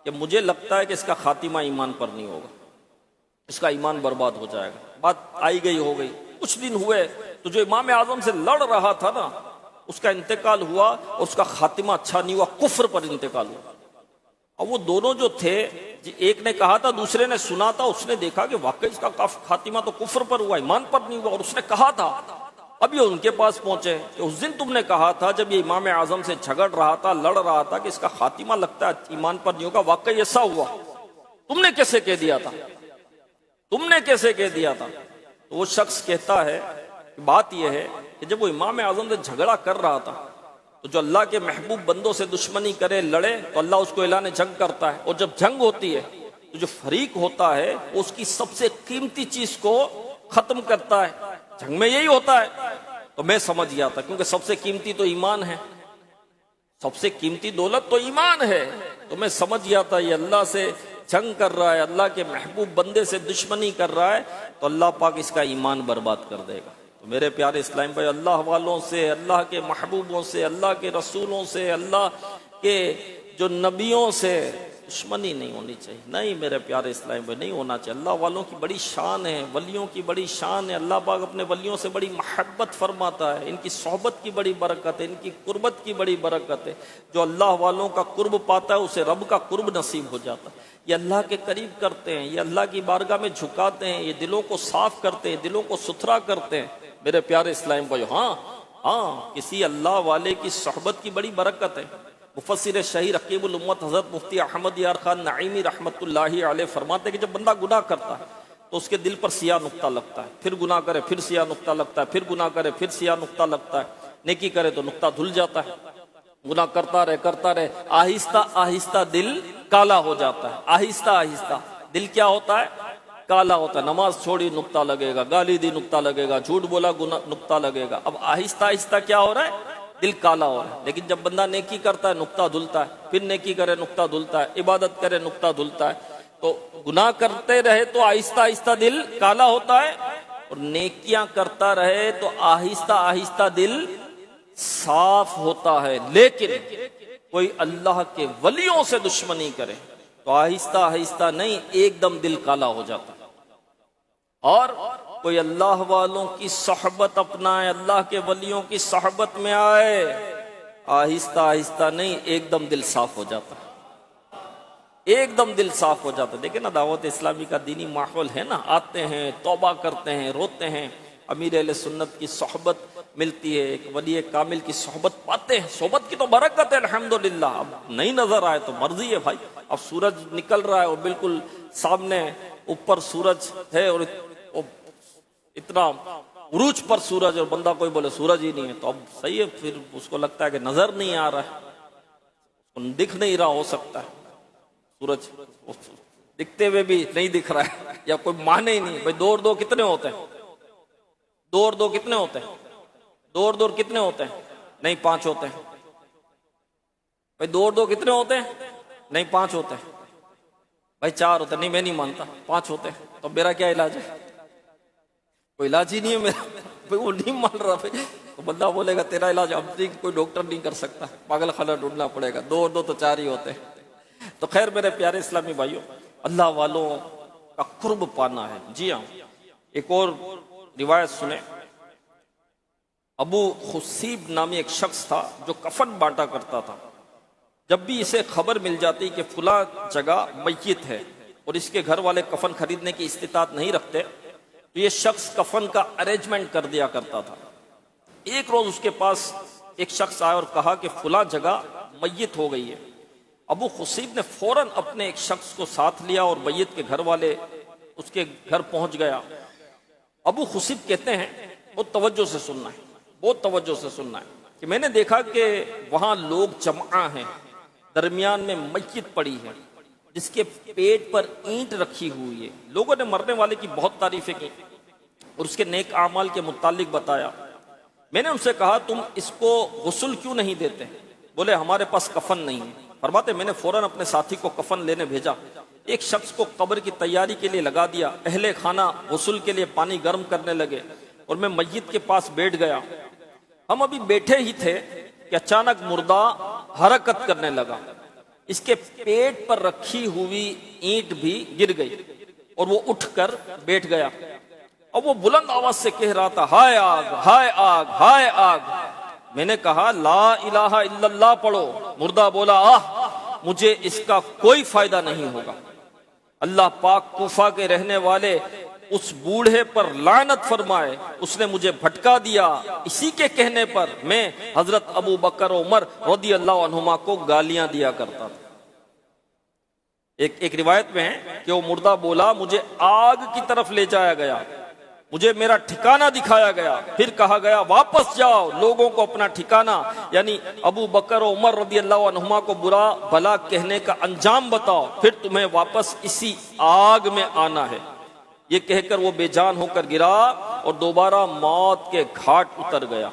کہ مجھے لگتا ہے کہ اس کا خاتمہ ایمان پر نہیں ہوگا، اس کا ایمان برباد ہو جائے گا۔ بات آئی گئی ہو گئی، کچھ دن ہوئے تو جو امام اعظم سے لڑ رہا تھا نا اس کا انتقال ہوا اور اس کا خاتمہ اچھا نہیں ہوا، کفر پر انتقال ہوا۔ اور وہ دونوں جو تھے، ایک نے کہا تھا دوسرے نے سنا تھا، اس نے دیکھا کہ واقعی اس کا خاتمہ تو کفر پر ہوا، ایمان پر نہیں ہوا، اور اس نے کہا تھا۔ اب یہ ان کے پاس پہنچے کہ اس دن تم نے کہا تھا جب یہ امام اعظم سے جھگڑ رہا تھا، لڑ رہا تھا کہ اس کا خاتمہ لگتا ہے ایمان پر نہیں ہوگا، واقعی ایسا ہوا، تم نے کیسے کہہ دیا تھا؟ تو وہ شخص کہتا ہے کہ بات یہ ہے کہ جب وہ امام اعظم سے جھگڑا کر رہا تھا تو جو اللہ کے محبوب بندوں سے دشمنی کرے، لڑے، تو اللہ اس کو اعلان جنگ کرتا ہے۔ اور جب جنگ ہوتی ہے تو جو فریق ہوتا ہے وہ اس کی سب سے قیمتی چیز کو ختم کرتا ہے۔ جنگ میں یہی ہوتا ہے۔ تو میں سمجھ گیا تھا کیونکہ سب سے قیمتی تو ایمان ہے، سب سے قیمتی دولت تو ایمان ہے، تو میں سمجھ گیا تھا یہ اللہ سے جنگ کر رہا ہے، اللہ کے محبوب بندے سے دشمنی کر رہا ہے، تو اللہ پاک اس کا ایمان برباد کر دے گا۔ تو میرے پیارے اسلام بھائی، اللہ والوں سے، اللہ کے محبوبوں سے، اللہ کے رسولوں سے، اللہ کے جو نبیوں سے دشمنی نہیں ہونی چاہیے۔ نہیں میرے پیارے اسلام بھائی، نہیں ہونا چاہیے۔ اللہ والوں کی بڑی شان ہے، ولیوں کی بڑی شان ہے، اللہ پاک اپنے ولیوں سے بڑی محبت فرماتا ہے، ان کی صحبت کی بڑی برکت ہے، ان کی قربت کی بڑی برکت ہے۔ جو اللہ والوں کا قرب پاتا ہے اسے رب کا قرب نصیب ہو جاتا ہے۔ یہ اللہ کے قریب کرتے ہیں، یہ اللہ کی بارگاہ میں جھکاتے ہیں، یہ دلوں کو صاف کرتے ہیں، دلوں کو ستھرا کرتے ہیں۔ میرے پیارے اسلام بھائی، ہاں کسی اللہ والے کی صحبت کی بڑی برکت ہے۔ مفسر شہیر رقیب الامت حضرت مفتی احمد یار خان نعیمی رحمت اللہ علیہ فرماتے ہیں کہ جب بندہ گناہ کرتا ہے تو اس کے دل پر سیاہ نقطہ لگتا ہے، پھر گناہ کرے پھر سیاہ نقطہ لگتا ہے، پھر گناہ کرے پھر سیاہ نقطہ لگتا ہے، نیکی کرے تو نقطہ دھل جاتا ہے۔ گناہ کرتا رہے آہستہ آہستہ دل کالا ہو جاتا ہے۔ آہستہ آہستہ دل کیا ہوتا ہے؟ کالا ہوتا ہے۔ نماز چھوڑی نقطہ لگے گا، گالی دی نقطہ لگے گا، جھوٹ بولا نقطہ لگے گا۔ اب آہستہ آہستہ کیا ہو رہا ہے؟ دل کالا ہو رہا ہے۔ لیکن جب بندہ نیکی کرتا ہے نقطہ دھلتا ہے، پھر نیکی کرے نقطہ دھلتا ہے، عبادت کرے نقطہ دھلتا ہے۔ تو گناہ کرتے رہے تو آہستہ آہستہ دل کالا ہوتا ہے، اور نیکیاں کرتا رہے تو آہستہ آہستہ دل صاف ہوتا ہے۔ لیکن کوئی اللہ کے ولیوں سے دشمنی کرے تو آہستہ آہستہ نہیں، ایک دم دل کالا ہو جاتا ہے۔ اور کوئی اللہ والوں کی صحبت اپنائے، اللہ کے ولیوں کی صحبت میں آئے، آہستہ آہستہ نہیں، ایک دم دل صاف ہو جاتا ہے، ایک دم دل صاف ہو جاتا ہے۔ دیکھیں نا دعوت اسلامی کا دینی ماحول ہے نا، آتے ہیں، توبہ کرتے ہیں، روتے ہیں، امیر اہل سنت کی صحبت ملتی ہے، ایک ولی کامل کی صحبت پاتے ہیں۔ صحبت کی تو برکت ہے الحمدللہ۔ اب نہیں نظر آئے تو مرضی ہے بھائی، اب سورج نکل رہا ہے اور بالکل سامنے اوپر سورج ہے، اور اتنا عروج پر سورج، اور بندہ کوئی بولے سورج ہی نہیں ہے، تو اب صحیح ہے، پھر اس کو لگتا ہے کہ نظر نہیں آ رہا ہے، دکھ نہیں رہا، ہو سکتا ہے سورج دکھتے ہوئے بھی نہیں دکھ رہا ہے، یا کوئی معنی ہی نہیں۔ بھائی دو اور دو کتنے ہوتے ہیں؟ دو اور دو کتنے ہوتے ہیں؟ دو اور دو کتنے ہوتے ہیں؟ نہیں 5 ہوتے ہیں۔ بھائی دو اور دو کتنے ہوتے ہیں؟ نہیں 5 ہوتے ہیں۔ بھائی 4 ہوتے ہیں۔ نہیں میں نہیں مانتا، 5 ہوتے ہیں۔ تو میرا کیا علاج ہے؟ کوئی علاج ہی نہیں ہے میرا۔ بھائی وہ نہیں مان رہا، بھائی تو بندہ بولے گا تیرا علاج اب کوئی ڈاکٹر نہیں کر سکتا، پاگل خانہ ڈھونڈنا پڑے گا۔ 2 اور 2 تو 4 ہی ہوتے ہیں۔ تو خیر میرے پیارے اسلامی بھائیوں، اللہ والوں کا قرب پانا ہے۔ جی ہاں، ایک اور روایت سنیں۔ ابو خصیب نامی ایک شخص تھا جو کفن بانٹا کرتا تھا. جب بھی اسے خبر مل جاتی کہ فلاں جگہ میت ہے اور اس کے گھر والے کفن خریدنے کی استطاعت نہیں رکھتے تو یہ شخص کفن کا ارینجمنٹ کر دیا کرتا تھا. ایک روز اس کے پاس ایک شخص آیا اور کہا کہ فلاں جگہ میت ہو گئی ہے. ابو خصیب نے فوراً اپنے ایک شخص کو ساتھ لیا اور میت کے گھر والے اس کے گھر پہنچ گیا. ابو خصیب کہتے ہیں بہت توجہ سے سننا ہے، بہت توجہ سے سننا ہے کہ میں نے دیکھا کہ وہاں لوگ جمع ہیں، درمیان میں میت پڑی ہے جس کے پیٹ پر اینٹ رکھی ہوئی ہے. لوگوں نے مرنے والے کی بہت تعریفیں کی اور اس کے نیک اعمال کے متعلق بتایا. میں نے ان سے کہا تم اس کو غسل کیوں نہیں دیتے؟ بولے ہمارے پاس کفن نہیں ہے. فرماتے میں نے فوراً اپنے ساتھی کو کفن لینے بھیجا، ایک شخص کو قبر کی تیاری کے لیے لگا دیا، اہل خانہ غسل کے لیے پانی گرم کرنے لگے اور میں میت کے پاس بیٹھ گیا. ہم ابھی بیٹھے ہی تھے کہ اچانک مردہ حرکت کرنے لگا. اس کے پیٹ پر رکھی ہوئی اینٹ بھی گر گئی اور وہ اٹھ کر بیٹھ گیا. اور وہ بلند آواز سے کہہ رہا تھا ہائے آگ ہائے آگ ہائے آگ. میں نے کہا لا الہ الا اللہ پڑھو. مردہ بولا مجھے اس کا کوئی فائدہ نہیں ہوگا. اللہ پاک کوفہ کے رہنے والے اس بوڑھے پر لعنت فرمائے، اس نے مجھے بھٹکا دیا. اسی کے کہنے پر میں حضرت ابو بکر عمر رضی اللہ عنہما کو گالیاں دیا کرتا تھا. ایک روایت میں ہے کہ وہ مردہ بولا مجھے آگ کی طرف لے جایا گیا، مجھے میرا ٹھکانہ دکھایا گیا، پھر کہا گیا واپس جاؤ، لوگوں کو اپنا ٹھکانہ یعنی ابو بکر و عمر رضی اللہ عنہما کو برا بھلا کہنے کا انجام بتاؤ، پھر تمہیں واپس اسی آگ میں آنا ہے. یہ کہہ کر وہ بے جان ہو کر گرا اور دوبارہ موت کے گھاٹ اتر گیا.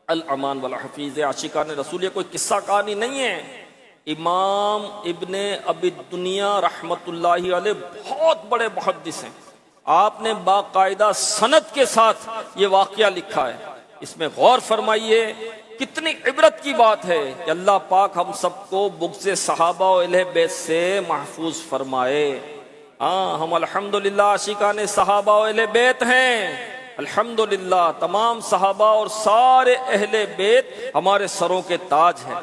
الامان والحفیظ عاشقان رسول، یہ کوئی قصہ کہانی نہیں ہے. امام ابن ابی الدنیا رحمت اللہ علیہ بہت بڑے محدث ہیں. آپ نے باقاعدہ سند کے ساتھ یہ واقعہ لکھا ہے. اس میں غور فرمائیے کتنی عبرت کی بات ہے کہ اللہ پاک ہم سب کو بغض صحابہ و اہل بیت سے محفوظ فرمائے. ہم الحمدللہ عاشقان صحابہ و اہل بیت ہیں. الحمدللہ تمام صحابہ اور سارے اہل بیت ہمارے سروں کے تاج ہیں،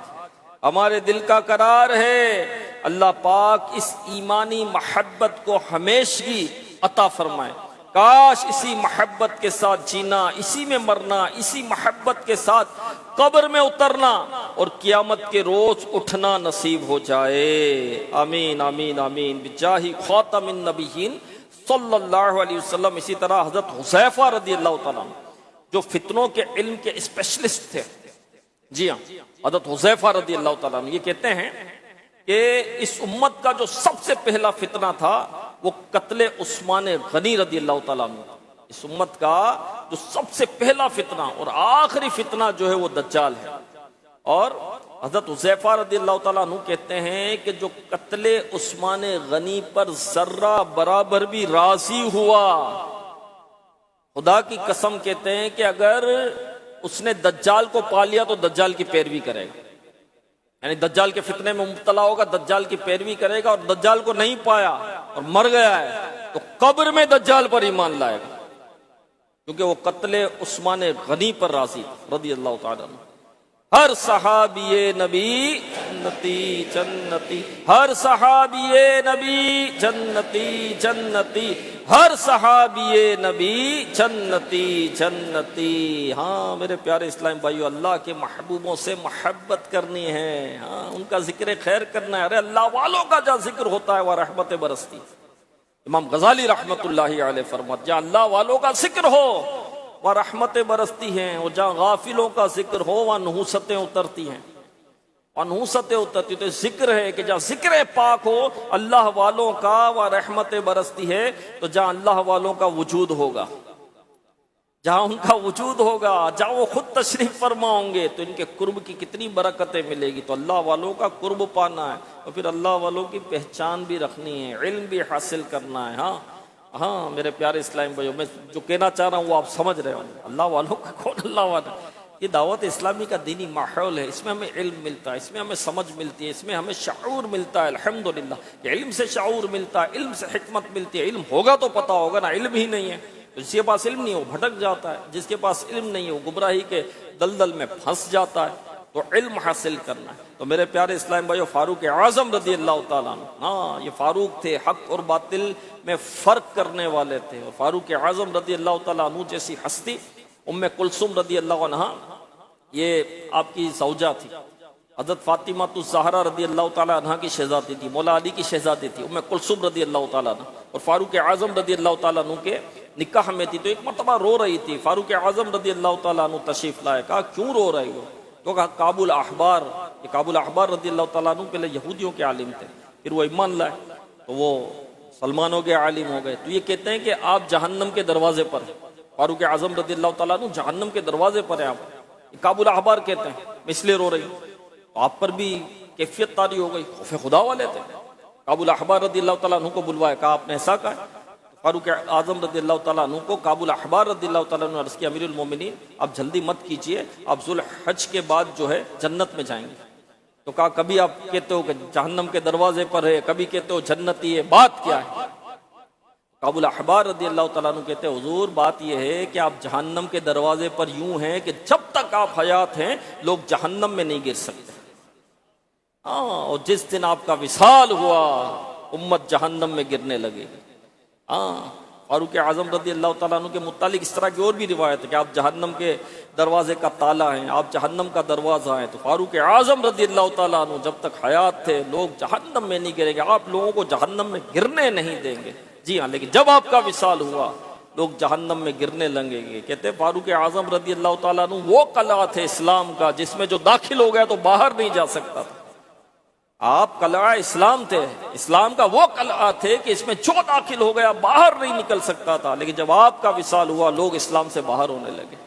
ہمارے دل کا قرار ہے. اللہ پاک اس ایمانی محبت کو ہمیشگی عطا فرمائے. کاش اسی محبت کے ساتھ جینا، اسی میں مرنا، اسی محبت کے ساتھ قبر میں اترنا اور قیامت کے روز اٹھنا نصیب ہو جائے. آمین آمین آمین بجاہ خاتم النبیین صلی اللہ علیہ وسلم. اسی طرح حضرت حذیفہ رضی اللہ تعالیٰ جو فتنوں کے علم کے اسپیشلسٹ تھے، جی ہاں حضرت حذیفہ رضی اللہ تعالیٰ یہ کہتے ہیں کہ اس امت کا جو سب سے پہلا فتنہ تھا وہ قتل عثمان غنی رضی اللہ تعالیٰ عنہ. اس امت کا جو سب سے پہلا فتنہ اور آخری فتنہ جو ہے وہ دجال ہے. اور حضرت حذیفہ رضی اللہ تعالیٰ عنہ کہتے ہیں کہ جو قتل عثمان غنی پر ذرہ برابر بھی راضی ہوا، خدا کی قسم کہتے ہیں کہ اگر اس نے دجال کو پا لیا تو دجال کی پیروی کرے گا. یعنی دجال کے فتنے میں مبتلا ہوگا، دجال کی پیروی کرے گا، اور دجال کو نہیں پایا اور مر گیا ہے تو قبر میں دجال پر ایمان لائے گا، کیونکہ وہ قتل عثمان غنی پر راضی رضی اللہ تعالیٰ عنہ. ہر صحابی نبی جنتی جنتی، ہر صحابی نبی جنتی جنتی، ہر صحابی نبی جنتی جنتی. ہاں میرے پیارے اسلام بھائیو، اللہ کے محبوبوں سے محبت کرنی ہے، ہاں ان کا ذکر خیر کرنا ہے. ارے اللہ والوں کا جہاں ذکر ہوتا ہے وہ رحمت برستی. امام غزالی رحمت اللہ علیہ فرماتے جہاں اللہ والوں کا ذکر ہو وہاں رحمتیں برستی ہیں، اور جہاں غافلوں کا ذکر ہو وہاں نحوستیں اترتی ہیں، وہاں نحوستیں اترتی. تو ذکر ہے کہ جہاں ذکر پاک ہو اللہ والوں کا وہاں رحمتیں برستی ہے. تو جہاں اللہ والوں کا وجود ہوگا، جہاں ان کا وجود ہوگا، جہاں وہ خود تشریف فرما ہوں گے تو ان کے قرب کی کتنی برکتیں ملے گی. تو اللہ والوں کا قرب پانا ہے اور پھر اللہ والوں کی پہچان بھی رکھنی ہے، علم بھی حاصل کرنا ہے. ہاں میرے پیارے اسلام بھائیو، میں جو کہنا چاہ رہا ہوں وہ آپ سمجھ رہے ہوں. اللہ والوں کا کون اللہ والا؟ یہ دعوت اسلامی کا دینی ماحول ہے، اس میں ہمیں علم ملتا ہے، اس میں ہمیں سمجھ ملتی ہے، اس میں ہمیں شعور ملتا ہے. الحمدللہ کہ علم سے شعور ملتا ہے، علم سے حکمت ملتی ہے. علم ہوگا تو پتہ ہوگا نا، علم ہی نہیں ہے تو جس کے پاس علم نہیں ہو بھٹک جاتا ہے، جس کے پاس علم نہیں ہو گمراہی کے دلدل میں پھنس جاتا ہے۔ تو علم حاصل کرنا ہے۔ تو میرے پیارے اسلام بھائیو، فاروق اعظم رضی اللہ تعالیٰ عنہ، ہاں یہ فاروق تھے، حق اور باطل میں فرق کرنے والے تھے۔ اور فاروق اعظم رضی اللہ تعالیٰ عنہ جیسی ہستی، ام کلثوم رضی اللہ عنہ، یہ آپ کی زوجہ تھی، حضرت فاطمہ الزہرا رضی اللہ تعالیٰ عنہ کی شہزادی تھی، مولا علی کی شہزادی تھی ام کلثوم رضی اللہ تعالیٰ عنہ، اور فاروق اعظم رضی اللہ تعالیٰ عنہ کے نکاح میں تھی۔ تو ایک مرتبہ رو رہی تھی، فاروق اعظم رضی اللہ تعالیٰ عنہ تشریف لائے، کہا کیوں رو رہی ہو؟ تو کہا کعب الاحبار، یہ کعب الاحبار رضی اللہ تعالیٰ عنہ پہلے یہودیوں کے عالم تھے، پھر وہ ایمان لائے تو وہ مسلمانوں کے عالم ہو گئے۔ تو یہ کہتے ہیں کہ آپ جہنم کے دروازے پر ہیں، فاروق اعظم رضی اللہ تعالیٰ عنہ جہنم کے دروازے پر ہیں، آپ کعب الاحبار کہتے ہیں، میں اس لیے رو رہی ہوں۔ تو آپ پر بھی کیفیت طاری ہو گئی، خوف خدا والے تھے۔ کعب الاحبار رضی اللہ تعالیٰ عنہ کو بلوایا، کہا آپ نے ایسا کہا؟ فاروق اعظم رضی اللہ تعالیٰ عنہ کو کعب الاحبار رضی اللہ تعالیٰ عنہ نے عرض کیا، امیر المومنین آپ جلدی مت کیجئے، آپ ذوالحج کے بعد جو ہے جنت میں جائیں گے۔ تو کہا کبھی آپ کہتے ہو کہ جہنم کے دروازے پر ہے، کبھی کہتے ہو جنتی ہے، بات کیا ہے؟ کعب الاحبار رضی اللہ تعالیٰ عنہ کہتے ہیں حضور بات یہ ہے کہ آپ جہنم کے دروازے پر یوں ہیں کہ جب تک آپ حیات ہیں لوگ جہنم میں نہیں گر سکتے، اور جس دن آپ کا وصال ہوا امت جہنم میں گرنے لگے گی۔ فاروق اعظم رضی اللہ تعالیٰ عنہ کے متعلق اس طرح کی اور بھی روایت ہے کہ آپ جہنم کے دروازے کا تالا ہیں، آپ جہنم کا دروازہ ہیں۔ تو فاروق اعظم رضی اللہ تعالیٰ عنہ جب تک حیات تھے لوگ جہنم میں نہیں گریں گے، آپ لوگوں کو جہنم میں گرنے نہیں دیں گے۔ جی ہاں، لیکن جب آپ کا وصال ہوا لوگ جہنم میں گرنے لگیں گے۔ کہتے ہیں فاروق اعظم رضی اللہ تعالیٰ عنہ وہ قلعہ تھے اسلام کا جس میں جو داخل ہو گیا تو باہر نہیں جا سکتا تھا۔ آپ قلعہ اسلام تھے، اسلام کا وہ قلعہ تھے کہ اس میں جو داخل ہو گیا باہر نہیں نکل سکتا تھا، لیکن جب آپ کا وصال ہوا لوگ اسلام سے باہر ہونے لگے۔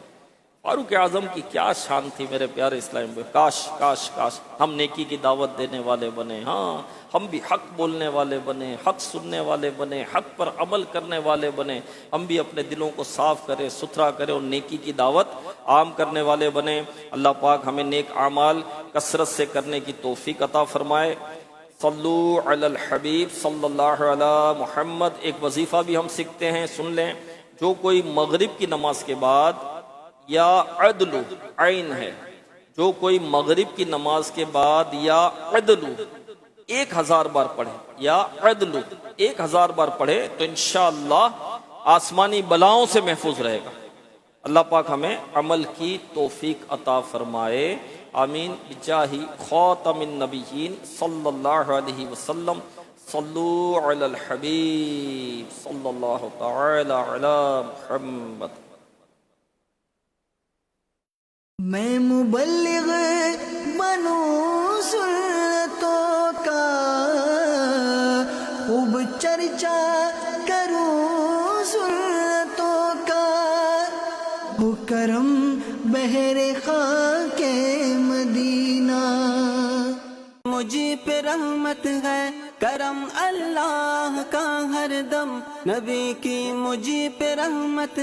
فاروق اعظم کی کیا شان تھی میرے پیارے اسلام بھائی، کاش کاش کاش ہم نیکی کی دعوت دینے والے بنے، ہاں ہم بھی حق بولنے والے بنے، حق سننے والے بنے، حق پر عمل کرنے والے بنے، ہم بھی اپنے دلوں کو صاف کریں، ستھرا کریں اور نیکی کی دعوت عام کرنے والے بنے۔ اللہ پاک ہمیں نیک اعمال کثرت سے کرنے کی توفیق عطا فرمائے۔ صلو علی الحبیب صلی اللہ علی محمد۔ ایک وظیفہ بھی ہم سیکھتے ہیں، سن لیں۔ جو کوئی مغرب کی نماز کے بعد یا عدل عین ہے، جو کوئی مغرب کی نماز کے بعد یا عدل 1000 بار پڑھے یا عدل 1000 بار پڑھے تو انشاءاللہ آسمانی بلاؤں سے محفوظ رہے گا۔ اللہ پاک ہمیں عمل کی توفیق عطا فرمائے، آمین بجاہ خاتم النبیین صلی اللہ علیہ وسلم۔ صلو علی الحبیب صلی اللہ تعالی علی محمد۔ میں مبلغ بنوں سنتوں کا، خوب چرچا کروں سنتوں کا، ہو کرم بہر خاک مدینہ۔ مجھے پہ رحمت ہے کرم اللہ کا ہر دم، نبی کی مجھے پہ رحمت